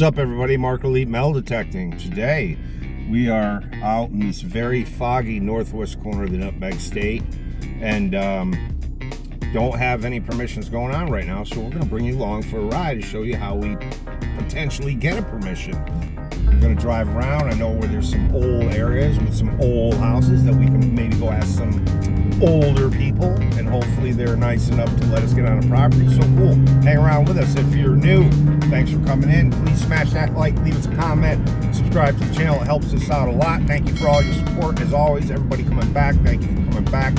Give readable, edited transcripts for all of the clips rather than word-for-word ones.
What's up, everybody? Mark Elite Metal Detecting. Today we are out in this very foggy northwest corner of the Nutmeg State and don't have any permissions going on right now, so we're going to bring you along for a ride to show you how we potentially get a permission. We're going to drive around. I know where there's some old areas with some old houses that we can maybe go ask some older people, and hopefully they're nice enough to let us get on a property. So cool. Hang around with us. If you're new, thanks for coming in. Please smash that like, leave us a comment, subscribe to the channel. It helps us out a lot. Thank you for all your support. As always, everybody coming back, thank you for coming back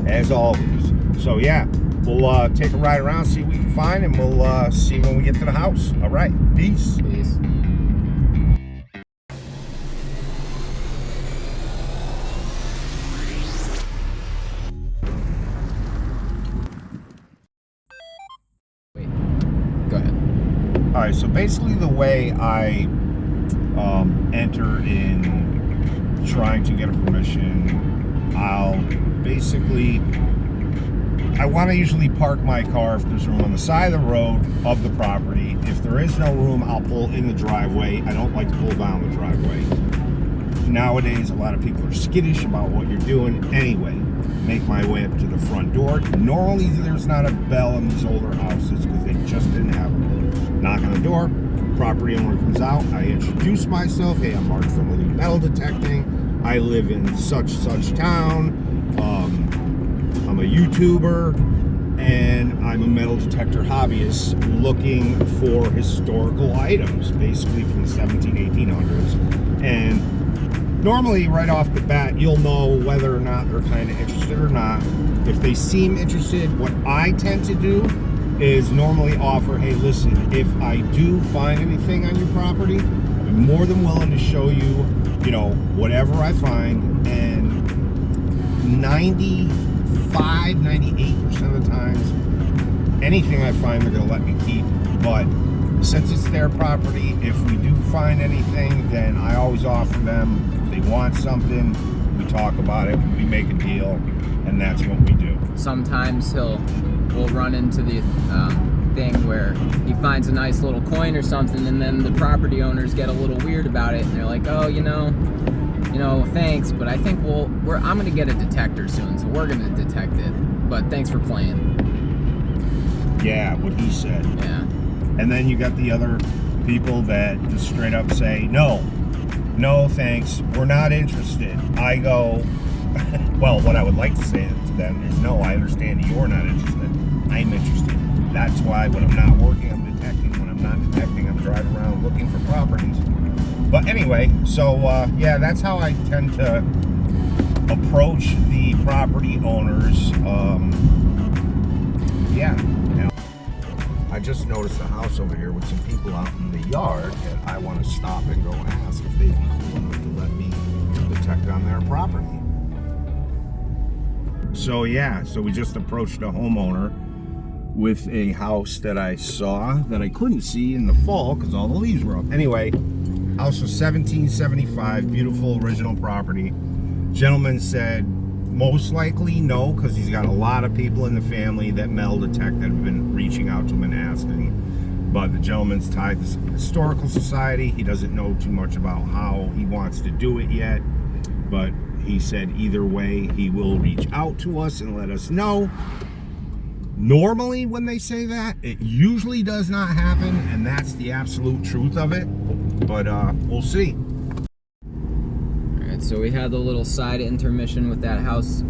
as always. So yeah, we'll take a ride around, see what we can find, and we'll see when we get to the house. All right, peace. Peace. Go ahead. All right, so basically the way I enter in trying to get a permission, I want to usually park my car if there's room on the side of the road of the property. If there is no room, I'll pull in the driveway. I don't like to pull down the driveway. Nowadays, a lot of people are skittish about what you're doing. Anyway, make my way up to the front door. Normally, there's not a bell in these older houses because they just didn't have one. Knock on the door, property owner comes out. I introduce myself. Hey, I'm Mark from Elite Metal Detecting. I live in such town. I'm a YouTuber, and I'm a metal detector hobbyist looking for historical items, basically from the 1800s. And normally, right off the bat, you'll know whether or not they're kind of interested or not. If they seem interested, what I tend to do is normally offer, hey, listen, if I do find anything on your property, I'm more than willing to show you, whatever I find. And 98% of the times, anything I find, they're going to let me keep. But since it's their property, if we do find anything, then I always offer them. If they want something, we talk about it, we make a deal, and that's what we do. Sometimes we'll run into the thing where he finds a nice little coin or something, and then the property owners get a little weird about it, and they're like, oh, thanks, but I think I'm gonna get a detector soon, so we're gonna detect it. But thanks for playing. Yeah, what he said. Yeah. And then you got the other people that just straight up say, no, thanks, we're not interested. I go, well, what I would like to say to them is, no, I understand you're not interested. I'm interested. That's why when I'm not working, I'm detecting. When I'm not detecting, I'm driving around looking for properties. But anyway, so yeah, that's how I tend to approach the property owners. Yeah. I just noticed a house over here with some people out in the yard, and I want to stop and go ask if they'd be cool enough to let me detect on their property. So yeah, so we just approached a homeowner with a house that I saw that I couldn't see in the fall because all the leaves were up. Anyway, house was 1775, beautiful original property. Gentleman said most likely no, because he's got a lot of people in the family that metal detect that have been reaching out to him and asking. But the gentleman's tied to the Historical Society. He doesn't know too much about how he wants to do it yet, but he said either way he will reach out to us and let us know. Normally when they say that, it usually does not happen, and that's the absolute truth of it. But we'll see. Alright, so we had the little side intermission with that house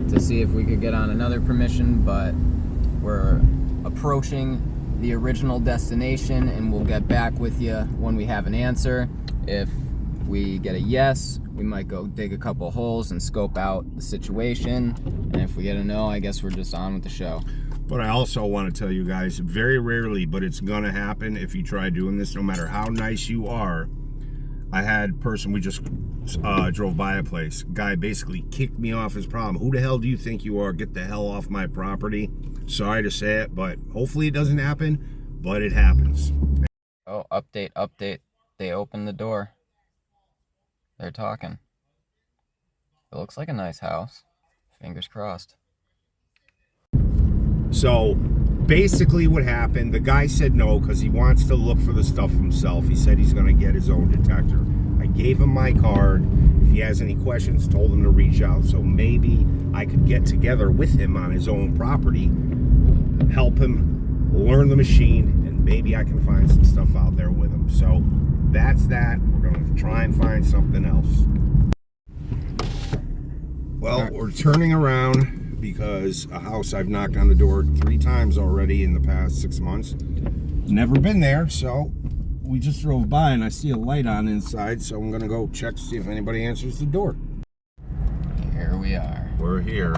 to see if we could get on another permission, but we're approaching the original destination, and we'll get back with you when we have an answer. If we get a yes, we might go dig a couple holes and scope out the situation, and if we get a no, I guess we're just on with the show. But I also want to tell you guys, very rarely, but it's gonna happen if you try doing this, no matter how nice you are. I had a person, we just drove by a place. Guy basically kicked me off his problem. Who the hell do you think you are? Get the hell off my property. Sorry to say it, but hopefully it doesn't happen, but it happens. Oh, update. They opened the door. They're talking. It looks like a nice house. Fingers crossed. So basically what happened, the guy said no because he wants to look for the stuff himself. He said he's going to get his own detector. I gave him my card. If he has any questions, told him to reach out. So maybe I could get together with him on his own property, help him learn the machine, and maybe I can find some stuff out there with him. So that's that. We're going to try and find something else. Well, we're turning around because a house I've knocked on the door 3 times already in the past 6 months. Never been there, so we just drove by and I see a light on inside, so I'm gonna go check to see if anybody answers the door. Here we are. We're here.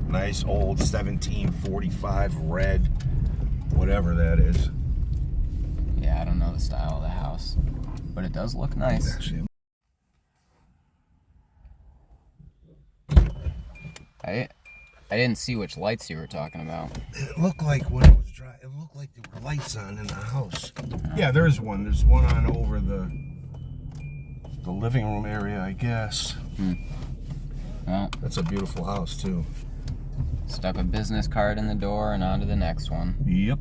Nice old 1745 red, whatever that is. Yeah, I don't know the style of the house, but it does look nice. Actually, I didn't see which lights you were talking about. it looked like when it was dry, it looked like there were lights on in the house. Yeah, there is one. There's one on over the living room area, I guess. Well, That's a beautiful house too. stuck a business card in the door and on to the next one. Yep.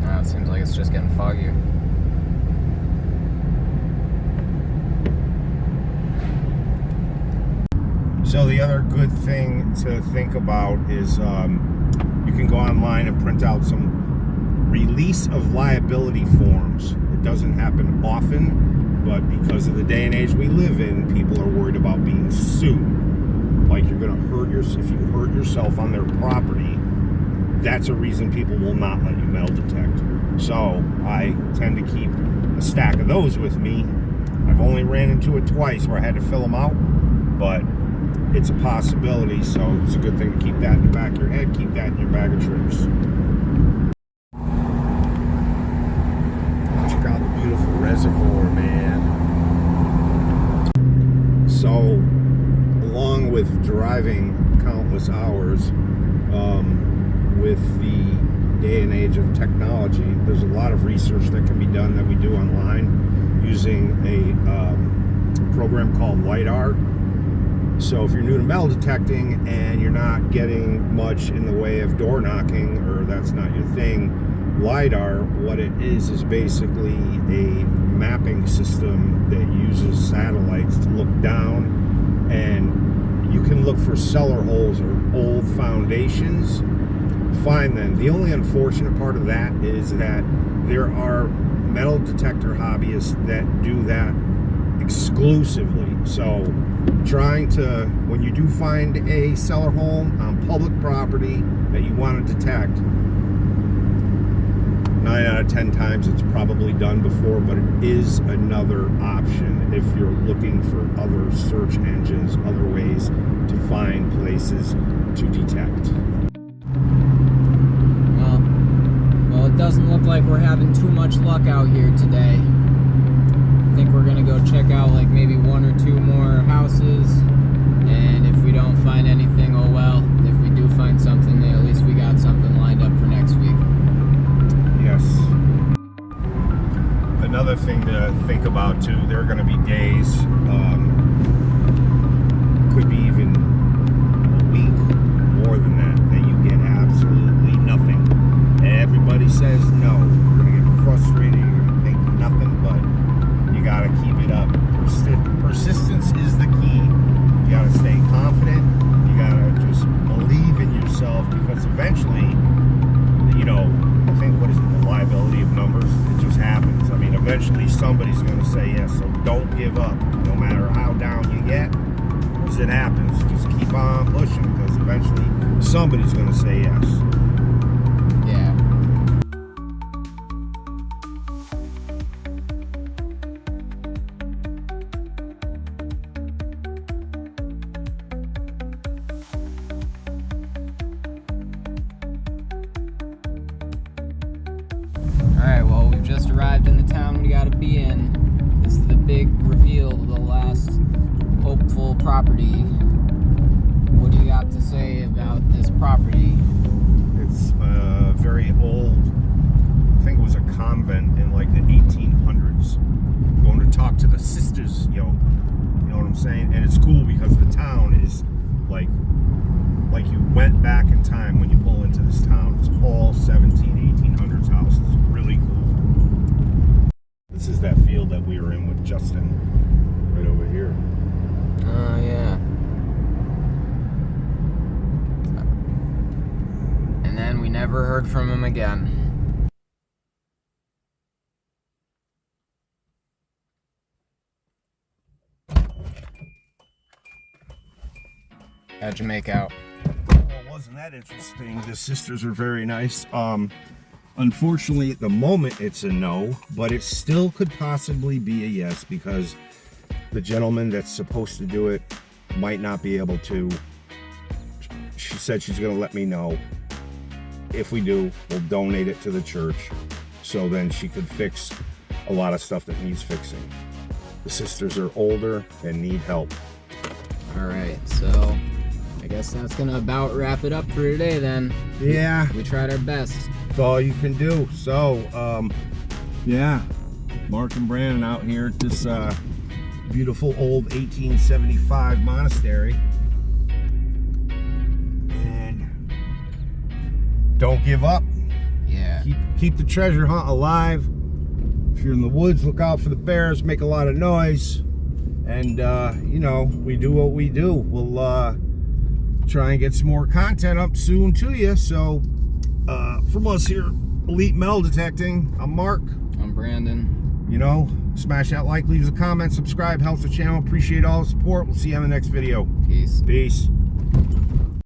Now it seems like it's just getting foggier. So the other good thing to think about is you can go online and print out some release of liability forms. It doesn't happen often, but because of the day and age we live in, people are worried about being sued. Like you're going to hurt if you hurt yourself on their property, that's a reason people will not let you metal detect. So I tend to keep a stack of those with me. I've only ran into it twice where I had to fill them out, but it's a possibility, so it's a good thing to keep that in the back of your head, keep that in your bag of tricks. Check out the beautiful reservoir, man. So, along with driving countless hours, with the day and age of technology, there's a lot of research that can be done that we do online using a program called LiDAR. So if you're new to metal detecting and you're not getting much in the way of door knocking, or that's not your thing, LiDAR, what it is basically a mapping system that uses satellites to look down, and you can look for cellar holes or old foundations, find them. The only unfortunate part of that is that there are metal detector hobbyists that do that exclusively. So trying to, when you do find a cellar hole on public property that you want to detect, 9 out of 10 times it's probably done before, but it is another option if you're looking for other search engines, other ways to find places to detect. Well, it doesn't look like we're having too much luck out here today. I think we're gonna go check out like maybe 1 or 2 more houses, and if we don't find anything, oh well. If we do find something, then at least we got something lined up for next week. Yes. Another thing to think about too, there are going to be days, could be even a week, more than that you get absolutely nothing. Everybody says no. You're going to get frustrated, you're going to think nothing, but you got to keep it up. Persistence is the key. You got to stay confident. You got to just believe in yourself, because eventually, you know, I think, what is it, the liability of numbers? It just happens. I mean, eventually somebody's going to say yes, so don't give up. No matter how down you get, because it happens. Just keep on pushing, because eventually somebody's going to say yes. Yeah. Alright, well, we've just arrived in the town we gotta be in. This is the big reveal of the last hopeful property. What do you got to say about this property? It's very old. I think it was a convent in like the 1800s. Going to talk to the sisters, yo. You know what I'm saying? And it's cool because the town is like you went back in time when you pull into this town. It's all 1800s houses. Really cool. This is that field that we were in with Justin right over here. Oh, yeah. And then we never heard from him again. How'd you make out? Well, wasn't that interesting? The sisters are very nice. Unfortunately, at the moment, it's a no, but it still could possibly be a yes because the gentleman that's supposed to do it might not be able to. She said she's going to let me know. If we do, we'll donate it to the church so then she could fix a lot of stuff that needs fixing. The sisters are older and need help. All right, so I guess that's gonna about wrap it up for today then. Yeah. We tried our best. That's all you can do. So, yeah, Mark and Brandon out here at this beautiful old 1875 monastery. And don't give up. Yeah. Keep the treasure hunt alive. If you're in the woods, look out for the bears, make a lot of noise. And, you know, we do what we do. We'll try and get some more content up soon to you. So, from us here, Elite Metal Detecting, I'm Mark. I'm Brandon. You know, smash that like, leave us a comment, subscribe, helps the channel. Appreciate all the support. We'll see you on the next video. Peace. Peace.